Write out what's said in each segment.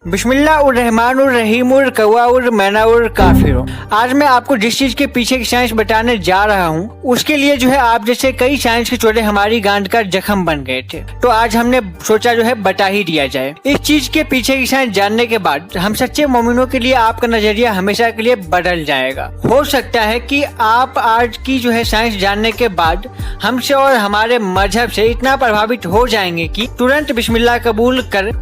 बिस्मिल्लाहिर्रहमानिर्रहीम कव्वाउर मैनाउर काफिर। आज मैं आपको जिस चीज के पीछे की साइंस बताने जा रहा हूँ उसके लिए जो है आप जैसे कई साइंस के चोटे हमारी गांड का जख्म बन गए थे, तो आज हमने सोचा जो है बता ही दिया जाए। इस चीज के पीछे की साइंस जानने के बाद हम सच्चे मोमिनों के लिए आपका नजरिया हमेशा के लिए बदल जाएगा। हो सकता है कि आप आज की जो है साइंस जानने के बाद हमसे और हमारे मजहब से इतना प्रभावित हो जाएंगे कि तुरंत बिस्मिल्लाह कबूल कर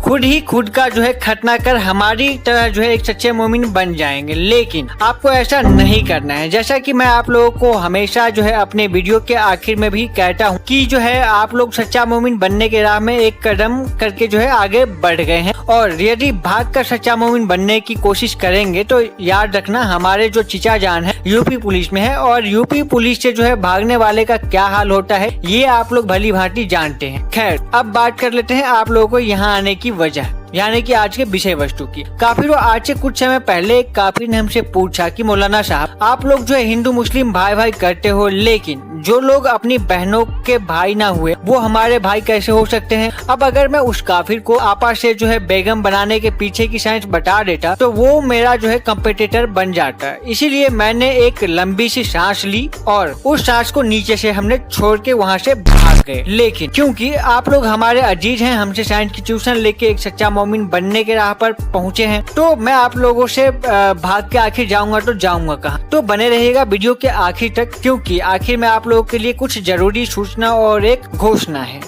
खुद का जो है खतना कर हमारी तरह जो है एक सच्चे मोमिन बन जाएंगे। लेकिन आपको ऐसा नहीं करना है। जैसा कि मैं आप लोगों को हमेशा जो है अपने वीडियो के आखिर में भी कहता हूँ कि जो है आप लोग सच्चा मोमिन बनने के राह में एक कदम करके जो है आगे बढ़ गए हैं, और यदि भाग कर सच्चा मोमिन बनने की कोशिश करेंगे तो याद रखना हमारे जो चीचा जान है यूपी पुलिस में है, और यूपी पुलिस से जो है भागने वाले का क्या हाल होता है ये आप लोग भली भांति जानते हैं। खैर, अब बात कर लेते हैं आप लोगों को यहाँ आने की वजह, यानी कि आज के विषय वस्तु की। काफिरों, आज से कुछ समय पहले एक काफिर ने हमसे पूछा कि मौलाना साहब, आप लोग जो है हिंदू मुस्लिम भाई भाई करते हो, लेकिन जो लोग अपनी बहनों के भाई ना हुए वो हमारे भाई कैसे हो सकते हैं? अब अगर मैं उस काफिर को आपा से जो है बेगम बनाने के पीछे की साइंस बता देता तो वो मेरा जो है कंपटीटर बन जाता। इसीलिए मैंने एक लंबी सी सांस ली और उस सांस को नीचे से हमने छोड़ के वहाँ से भाग गए। लेकिन क्योंकि आप लोग हमारे अजीज हैं, हमसे साइंस की ट्यूशन लेके एक सच्चा मोमिन बनने के राह पर पहुँचे हैं, तो मैं आप लोगों से भाग के आखिर जाऊंगा तो जाऊंगा कहाँ? तो बने रहिएगा वीडियो के आखिर तक, क्योंकि आखिर में आप लोगों के लिए कुछ जरूरी सूचना और एक घोषणा है।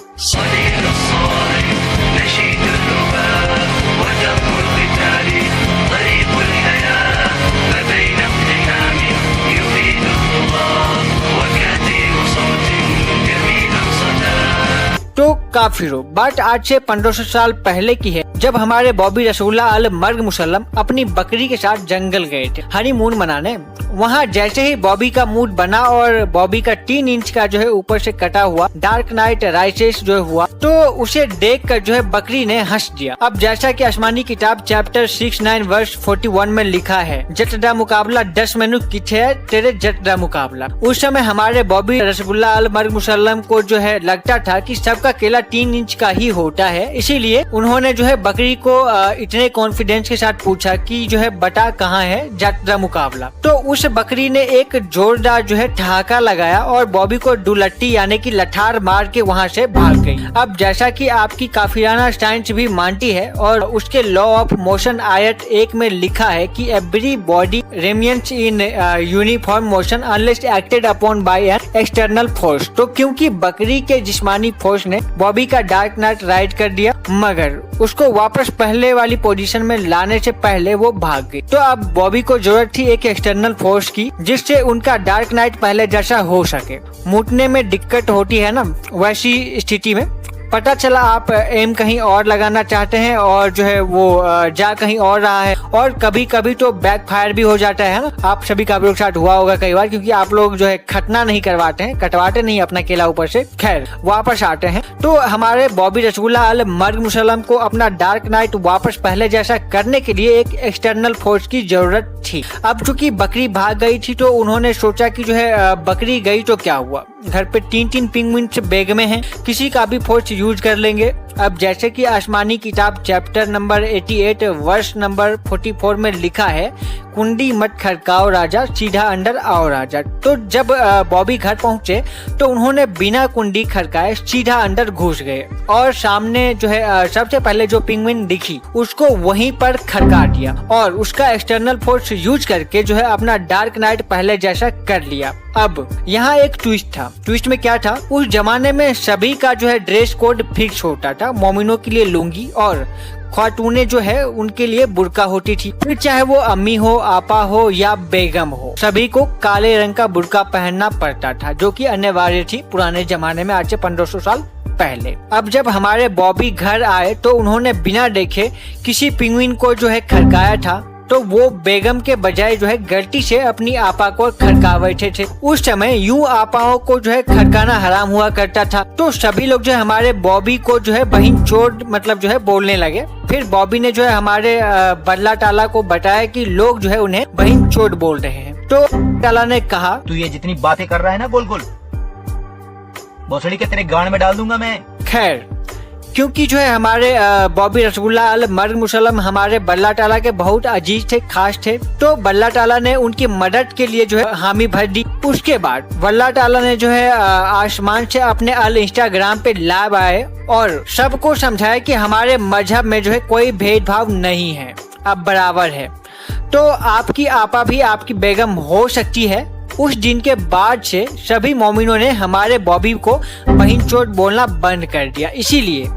तो काफिरों, बात आज से 1500 साल पहले की है, जब हमारे बॉबी रसूलुल्लाह अल मर्ग मुसल्लम अपनी बकरी के साथ जंगल गए थे हनीमून मनाने। वहाँ जैसे ही बॉबी का मूड बना और बॉबी का 3 इंच का जो है ऊपर से कटा हुआ डार्क नाइट राइसेस जो हुआ, तो उसे देखकर जो है बकरी ने हंस दिया। अब जैसा कि आसमानी किताब चैप्टर 69 वर्ष 41 में लिखा है, जटदा मुकाबला 10 मेनू किथे है तेरे जटदा मुकाबला। उस समय हमारे बॉबी रसूलुल्लाह अल मर्ग मुसल्लम को जो है लगता था कि सबका केला 3 इंच का ही होता है, इसीलिए उन्होंने जो है बकरी को इतने कॉन्फिडेंस के साथ पूछा कि जो है बता कहाँ है जटदा मुकाबला। तो उस बकरी ने एक जोरदार जो है ठहाका लगाया और बॉबी को डुलट्टी यानी कि लठार मार के वहाँ से भाग गई। अब जैसा कि आपकी काफिराना साइंस भी मानती है और उसके लॉ ऑफ मोशन आयत 1 में लिखा है कि every body remains in uniform motion unless acted upon bye an external force. तो क्योंकि बकरी के जिस्मानी फोर्स ने बॉबी का डार्क नाइट राइड कर दिया, मगर उसको वापस पहले वाली पोजीशन में लाने से पहले वो भाग गई। तो अब बॉबी को जरूरत थी एक एक्सटर्नल फोर्स की, जिससे उनका डार्क नाइट पहले जैसा हो सके। मुड़ने में दिक्कत होती है ना, वैसी स्थिति में पता चला आप एम कहीं और लगाना चाहते हैं और जो है वो जा कहीं और रहा है, और कभी कभी तो बैक फायर भी हो जाता है ना। आप सभी का भी साथ हुआ होगा कई बार, क्योंकि आप लोग जो है खतना नहीं करवाते हैं, कटवाते नहीं अपना केला ऊपर से। खैर, वापस आते हैं तो हमारे बॉबी रसूलुल्लाह अल मर्ग मुसल्लम को अपना डार्क नाइट वापस पहले जैसा करने के लिए एक एक्सटर्नल फोर्स की जरूरत थी। अब चूंकि बकरी भाग गई थी तो उन्होंने सोचा कि जो है बकरी गई तो क्या हुआ, घर पे 3 पिंगुइन बैग में हैं, किसी का भी फोर्स यूज कर लेंगे। अब जैसे कि आसमानी किताब चैप्टर नंबर 88 वर्ष नंबर 44 में लिखा है, कुंडी मत खड़काओ राजा, सीधा अंदर आओ राजा। तो जब बॉबी घर पहुंचे तो उन्होंने बिना कुंडी खड़काए सीधा अंदर घुस गए और सामने जो है सबसे पहले जो पिंगुइन दिखी उसको वहीं पर खड़का दिया और उसका एक्सटर्नल फोर्स यूज करके जो है अपना डार्क नाइट पहले जैसा कर लिया। अब यहाँ एक ट्विस्ट था। ट्विस्ट में क्या था? उस जमाने में सभी का जो है ड्रेस कोड फिक्स होता था। मोमिनों के लिए लुंगी और खातूने जो है उनके लिए बुर्का होती थी। फिर चाहे वो अम्मी हो, आपा हो या बेगम हो, सभी को काले रंग का बुर्का पहनना पड़ता था, जो कि अनिवार्य थी पुराने जमाने में, आज से 1500 साल पहले। अब जब हमारे बॉबी घर आए तो उन्होंने बिना देखे किसी पिंगुइन को जो है खड़काया था, तो वो बेगम के बजाय जो है गलती से अपनी आपा को खड़का बैठे थे। उस समय यूं आपाओं को जो है खड़काना हराम हुआ करता था, तो सभी लोग जो है हमारे बॉबी को जो है बहिन चोट मतलब जो है बोलने लगे। फिर बॉबी ने जो है हमारे बल्ला टाला को बताया कि लोग जो है उन्हें बहिन चोट बोल रहे हैं। तो टाला ने कहा, तू ये जितनी बातें कर रहा है ना गोल गोल, भोसड़ी के तेरे गांड में डाल दूंगा मैं। खैर, क्योंकि जो है हमारे बॉबी रसगुल्ला अल मर्ग मुसल्लम हमारे बल्ला टाला के बहुत अजीज थे, खास थे। तो बल्ला टाला ने उनकी मदद के लिए जो है हामी भर दी। उसके बाद बल्ला टाला ने जो है आसमान से अपने अल इंस्टाग्राम पे लाइव आए और सबको समझाया कि हमारे मजहब में जो है कोई भेदभाव नहीं है, अब बराबर है। तो आपकी आपा भी आपकी बेगम हो सकती है। उस दिन के बाद से सभी मोमिनों ने हमारे बॉबी को बहन चोट बोलना बंद कर दिया। इसीलिए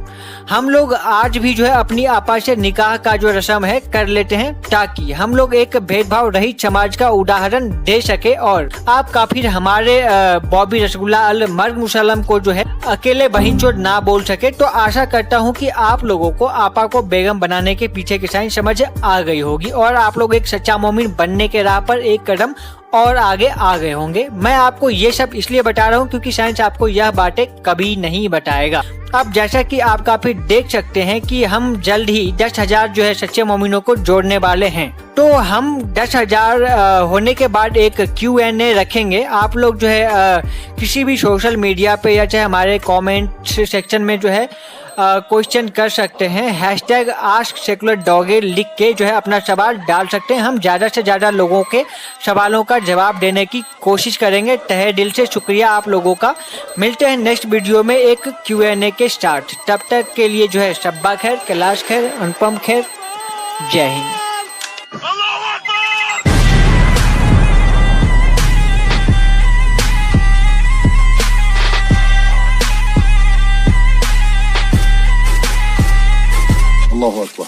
हम लोग आज भी जो है अपनी आपा से निकाह का जो रस्म है कर लेते हैं, ताकि हम लोग एक भेदभाव रहित समाज का उदाहरण दे सके और आप काफिर हमारे बॉबी रसगुल्ला अल मर्ग मुसल्लम को जो है अकेले बहन चोट ना बोल सके। तो आशा करता हूँ कि आप लोगों को आपा को बेगम बनाने के पीछे की साइंस समझ आ गई होगी और आप लोग एक सच्चा मोमिन बनने के राह पर एक कदम और आगे आ गए होंगे। मैं आपको ये सब इसलिए बता रहा हूँ क्योंकि साइंस आपको यह बातें कभी नहीं बताएगा। अब जैसा कि आप काफी देख सकते हैं कि हम जल्द ही 10,000 जो है सच्चे मोमिनों को जोड़ने वाले हैं। तो हम 10,000 होने के बाद एक Q&A रखेंगे। आप लोग जो है किसी भी सोशल मीडिया पे या चाहे हमारे कमेंट सेक्शन में जो है क्वेश्चन कर सकते हैं। हैशटैग आस्क सेकुलर डॉगे लिख के जो है अपना सवाल डाल सकते हैं। हम ज़्यादा से ज़्यादा लोगों के सवालों का जवाब देने की कोशिश करेंगे। तहे दिल से शुक्रिया आप लोगों का। मिलते हैं नेक्स्ट वीडियो में एक Q&A के स्टार्ट। तब तक के लिए जो है शब्बा खैर, कैलाश खैर, अनुपम खैर, जय हिंद।